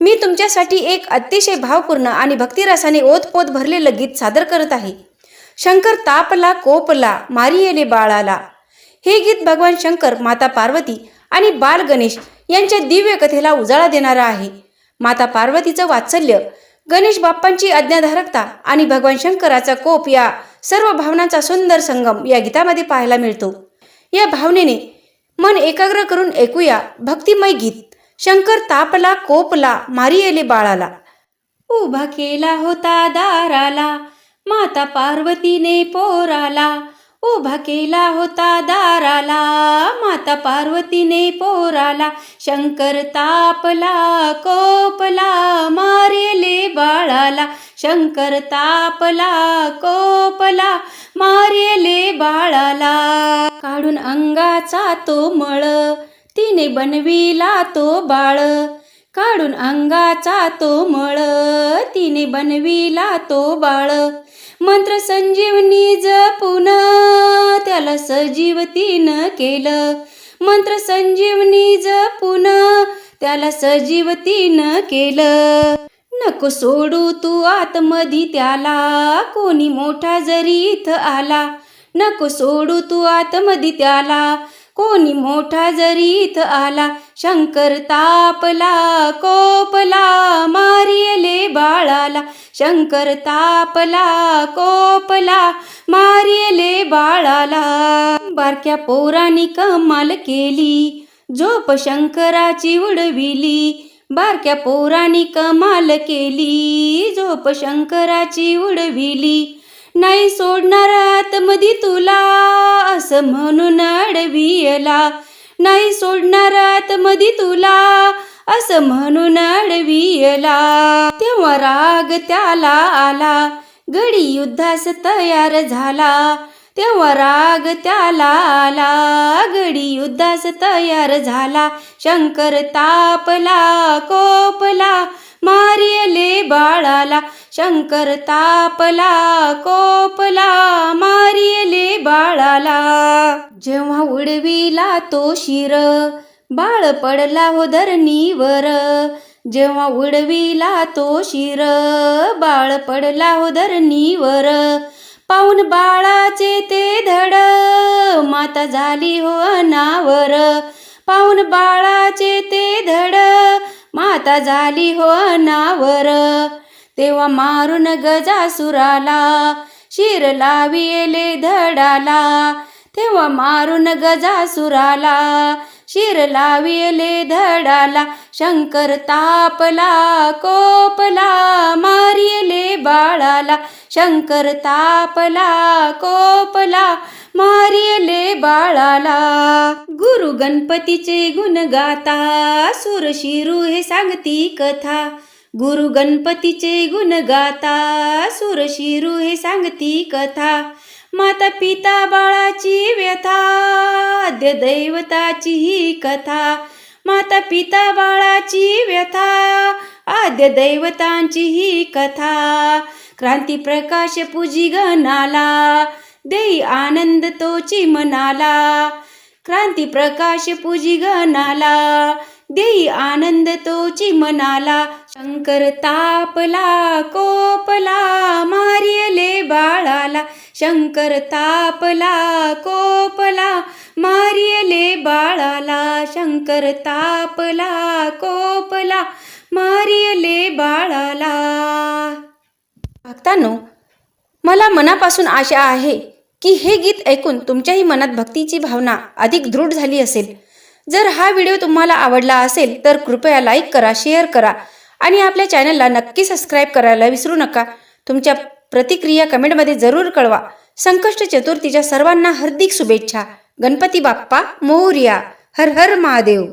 मी तुमच्यासाठी एक अतिशय भावपूर्ण आणि भक्तिरसाने ओतपोत भरलेलं गीत सादर करत आहे। शंकर तापला कोपला मारियेले बाळाला। हे गीत भगवान शंकर, माता पार्वती आणि बाल गणेश यांच्या दिव्य कथेला उजाळा देणारा आहे। माता पार्वतीचं वात्सल्य, गणेश बाप्पांची आज्ञाधारकता आणि भगवान शंकराचा कोप या सर्व भावनांचा सुंदर संगम या गीतामध्ये पाहायला मिळतो। या भावनेने मन एकाग्र करून ऐकूया भक्तिमय गीत शंकर तापला कोपला मारियेले बाळाला। उभा केला होता दाराला माता पार्वतीने पोराला। उभा केला होता दाराला माता पार्वतीने पोराला। शंकर तापला कोपला मारियेले बाळाला। शंकर तापला कोपला मारियेले बाळाला। काढून अंगाचा तो मळ तिने बनविला तो बाळ। काढून अंगाचा तो मळ तिने बनविला तो बाळ। मंत्र संजीवनी जपून त्याला सजीवतीनं केलं। मंत्र संजीवनी जपून त्याला सजीवतीनं केलं। नको सोडू तू आतमधी त्याला कोणी मोठा जरी इथं आला। नको सोडू तू आतमधी त्याला कोणी मोठा जरी इथं आला। शंकर तापला कोपला मारियेले बाळाला। शंकर तापला कोपला मारियेले बाळाला। बारक्या पोरांनी कमाल केली झोप शंकराची उडविली। बारक्या पोरांनी कमाल केली झोप शंकराची उडविली। नाही सोडणार आतमधी तुला असं म्हणून अडवियला। नाही सोडणार आतमधी तुला असं म्हणून अडवियला। तेव्हा राग त्याला आला गडी युद्धास तयार झाला। तेव्हा राग त्याला आला गडी युद्धास तयार झाला। शंकर तापला कोपला मारियेले बाळाला। शंकर तापला कोपला मारियेले बाळाला। जेव्हा उडविला तो शिर बाळ पडला हो धरणीवर। जेव्हा उडविला तो शिर बाळ पडला हो धरणीवर। पाहून बाळाचे ते धड माता झाली हो अनावर। पाहून बाळाचे ते धड माता झाली हो अनावर। तेव्हा मारून गजासुराला शिर लावियेले धडाला। तेव्हा मारून गजासुराला शिर लावियेले धडाला। शंकर तापला कोपला मारियेले बाळाला। शंकर तापला कोपला मारियेले बाळाला। गुरु गणपतीचे गुण गाता सुर शिरू हे सांगती कथा। गुरु गणपतीचे गुण गाता सुर शिरू हे सांगती कथा। माता पिता बाळाची व्यथा आद्य दैवताची ही कथा। माता पिता बाळाची व्यथा आद्य दैवतांची ही कथा। क्रांती प्रकाश पूजी गणाला देई आनंद तोची मनाला। क्रांती प्रकाश पूजी गणाला देई आनंद तोची मनाला। शंकर तापला कोपला मारियेले बाळाला। शंकर तापला कोपला मारियेले बाळाला। शंकर तापला कोपला मारियेले बाळाला। भक्तांनो, मला मनापासून आशा आहे की हे गीत ऐकून तुमच्याही मनात भक्तीची भावना अधिक दृढ झाली असेल। जर हा व्हिडिओ तुम्हाला आवडला असेल तर कृपया लाईक करा, शेअर करा आणि आपल्या चॅनलला नक्की सबस्क्राईब करायला विसरू नका। तुमच्या प्रतिक्रिया कमेंटमध्ये जरूर कळवा। संकष्ट चतुर्थीच्या सर्वांना हार्दिक शुभेच्छा। गणपती बाप्पा मोरया। हर हर महादेव।